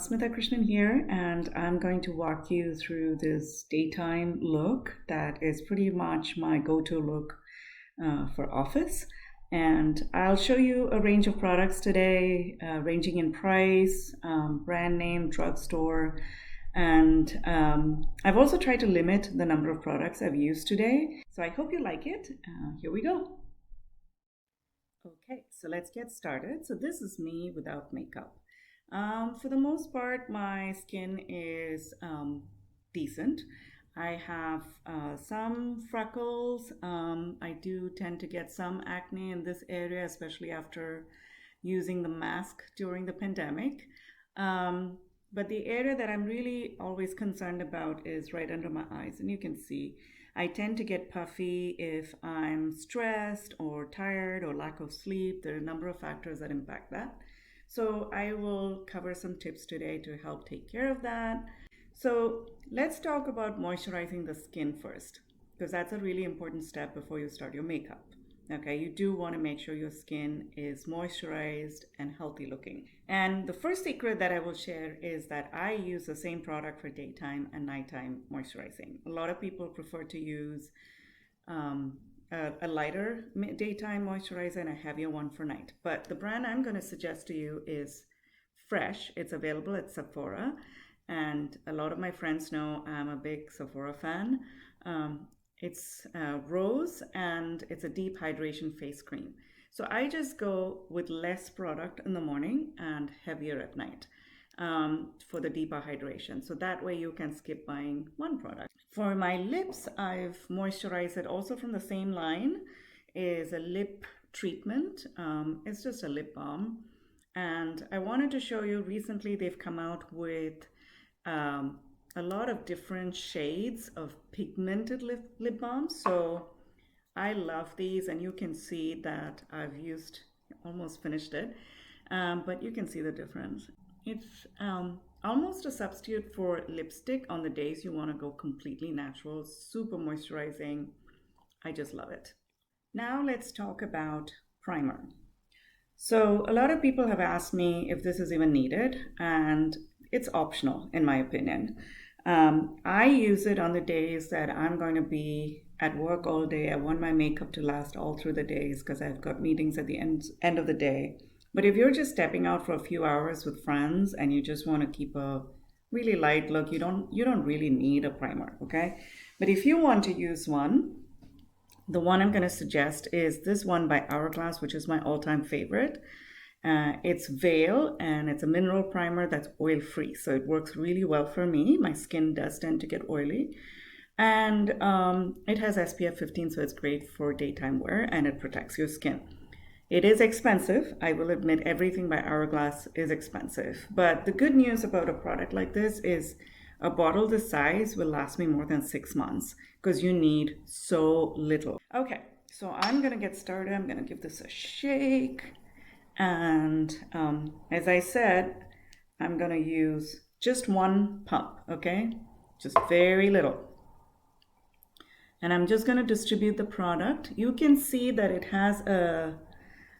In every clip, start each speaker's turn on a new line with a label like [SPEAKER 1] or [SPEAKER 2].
[SPEAKER 1] Smitha Krishnan here, and I'm going to walk you through this daytime look that is pretty much my go-to look for office. And I'll show you a range of products today, ranging in price, brand name, drugstore, and I've also tried to limit the number of products I've used today. So I hope you like it. Here we go. Okay, so let's get started. So this is me without makeup. For the most part, my skin is decent. I have some freckles. I do tend to get some acne in this area, especially after using the mask during the pandemic. But the area that I'm really always concerned about is right under my eyes. And you can see I tend to get puffy if I'm stressed or tired or lack of sleep. There are a number of factors that impact that. So I will cover some tips today to help take care of that. So let's talk about moisturizing the skin first, because that's a really important step before you start your makeup. Okay, you do want to make sure your skin is moisturized and healthy looking. And the first secret that I will share is that I use the same product for daytime and nighttime moisturizing. A lot of people prefer to use a lighter daytime moisturizer and a heavier one for night. But the brand I'm going to suggest to you is Fresh. It's available at Sephora. And a lot of my friends know I'm a big Sephora fan. It's rose and it's a deep hydration face cream. So I just go with less product in the morning and heavier at night for the deeper hydration. So that way you can skip buying one product. For my lips, I've moisturized it also from the same line, is a lip treatment. It's just a lip balm. And I wanted to show you, recently they've come out with a lot of different shades of pigmented lip balms. So I love these, and you can see that I've almost finished it, but you can see the difference. It's almost a substitute for lipstick on the days you want to go completely natural, super moisturizing. I just love it. Now let's talk about primer. So a lot of people have asked me if this is even needed, and it's optional in my opinion. I use it on the days that I'm going to be at work all day. I want my makeup to last all through the days because I've got meetings at the end of the day. But if you're just stepping out for a few hours with friends and you just want to keep a really light look, you don't really need a primer, okay? But if you want to use one, the one I'm going to suggest is this one by Hourglass, which is my all-time favorite. It's Veil, and it's a mineral primer that's oil-free, so it works really well for me. My skin does tend to get oily. And it has SPF 15, so it's great for daytime wear, and it protects your skin. It is expensive. I will admit everything by Hourglass is expensive. But the good news about a product like this is a bottle this size will last me more than 6 months because you need so little. Okay, so I'm going to get started. I'm going to give this a shake. And as I said, I'm going to use just one pump, okay? Just very little. And I'm just going to distribute the product. You can see that it has a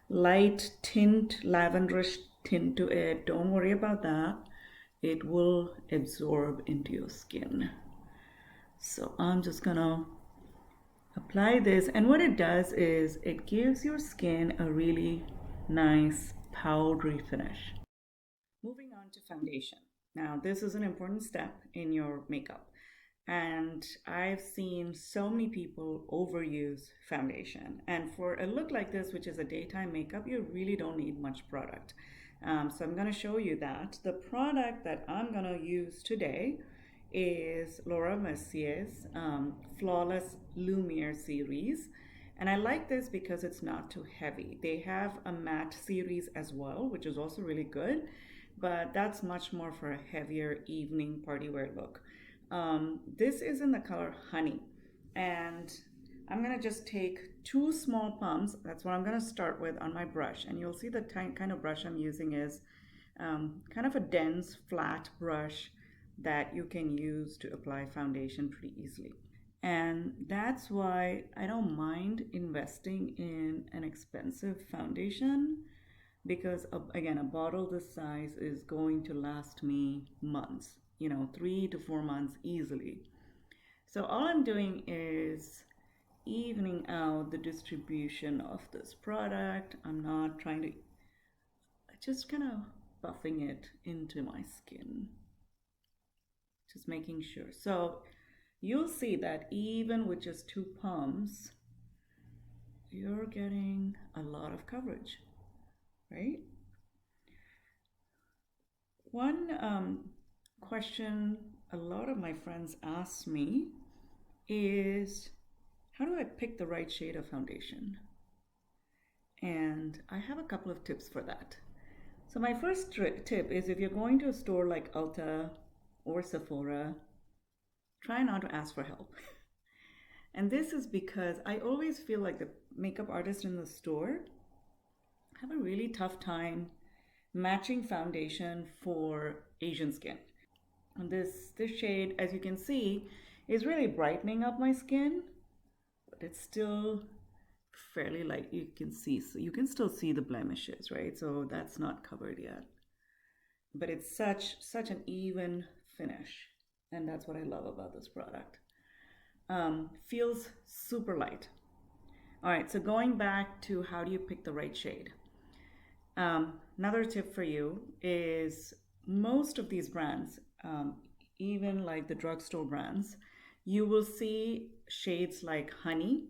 [SPEAKER 1] light tint, lavenderish tint to it. Don't worry about that. It will absorb into your skin. So I'm just going to apply this. And what it does is it gives your skin a really nice powdery finish. Moving on to foundation. Now, this is an important step in your makeup. And I've seen so many people overuse foundation. And for a look like this, which is a daytime makeup, you really don't need much product. So I'm going to show you that. The product that I'm going to use today is Laura Mercier's Flawless Lumiere series. And I like this because it's not too heavy. They have a matte series as well, which is also really good, but that's much more for a heavier evening party wear look. This is in the color Honey, and I'm gonna just take 2 small pumps. That's what I'm gonna start with on my brush, and you'll see the kind of brush I'm using is kind of a dense, flat brush that you can use to apply foundation pretty easily. And that's why I don't mind investing in an expensive foundation because again, a bottle this size is going to last me months, 3 to 4 months easily. So all I'm doing is evening out the distribution of this product. I'm not trying to, just kind of buffing it into my skin, just making sure. So you'll see that even with just 2 pumps, you're getting a lot of coverage, right? One question a lot of my friends ask me is, how do I pick the right shade of foundation? And I have a couple of tips for that. So my first tip is, if you're going to a store like Ulta or Sephora, try not to ask for help. And this is because I always feel like the makeup artists in the store have a really tough time matching foundation for Asian skin. And this shade, as you can see, is really brightening up my skin, but it's still fairly light. You can see, so you can still see the blemishes, right? So that's not covered yet, but it's such an even finish, and that's what I love about this product. Feels super light. All right, so going back to how do you pick the right shade? Another tip for you is, most of these brands, even like the drugstore brands, you will see shades like honey,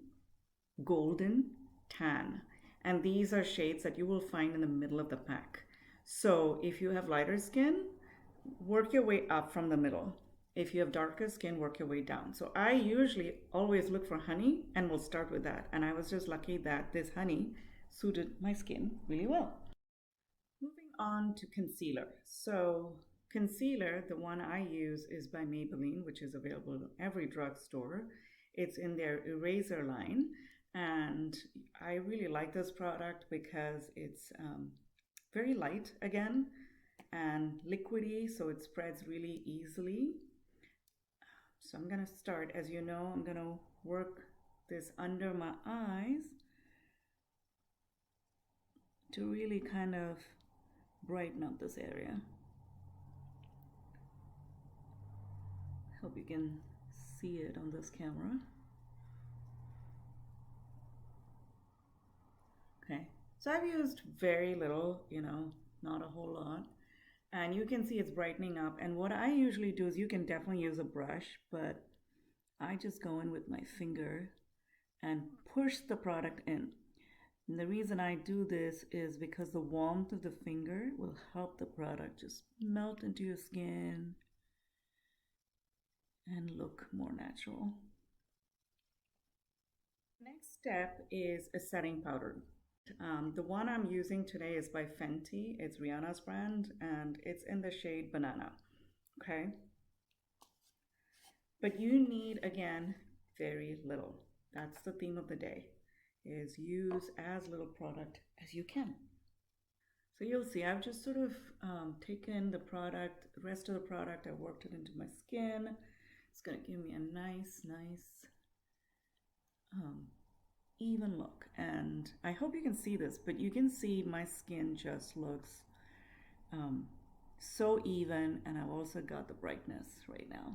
[SPEAKER 1] golden, tan, and these are shades that you will find in the middle of the pack. So if you have lighter skin, work your way up from the middle. If you have darker skin, work your way down. So I usually always look for honey, and we'll start with that. And I was just lucky that this honey suited my skin really well. Moving on to concealer. So concealer, the one I use is by Maybelline, which is available in every drugstore. It's in their eraser line, and I really like this product because it's very light again and liquidy, so it spreads really easily. So I'm gonna start, as you know, I'm gonna work this under my eyes to really kind of brighten up this area. Hope you can see it on this camera. Okay, so I've used very little, not a whole lot. And you can see it's brightening up. And what I usually do is, you can definitely use a brush, but I just go in with my finger and push the product in. And the reason I do this is because the warmth of the finger will help the product just melt into your skin and look more natural. Next step is a setting powder. The one I'm using today is by Fenty. It's Rihanna's brand, and it's in the shade Banana. Okay. But you need, again, very little. That's the theme of the day, is use as little product as you can. So you'll see I've just sort of taken the product, the rest of the product, I worked it into my skin. It's gonna give me a nice even look. And I hope you can see this, but you can see my skin just looks so even, and I've also got the brightness right now.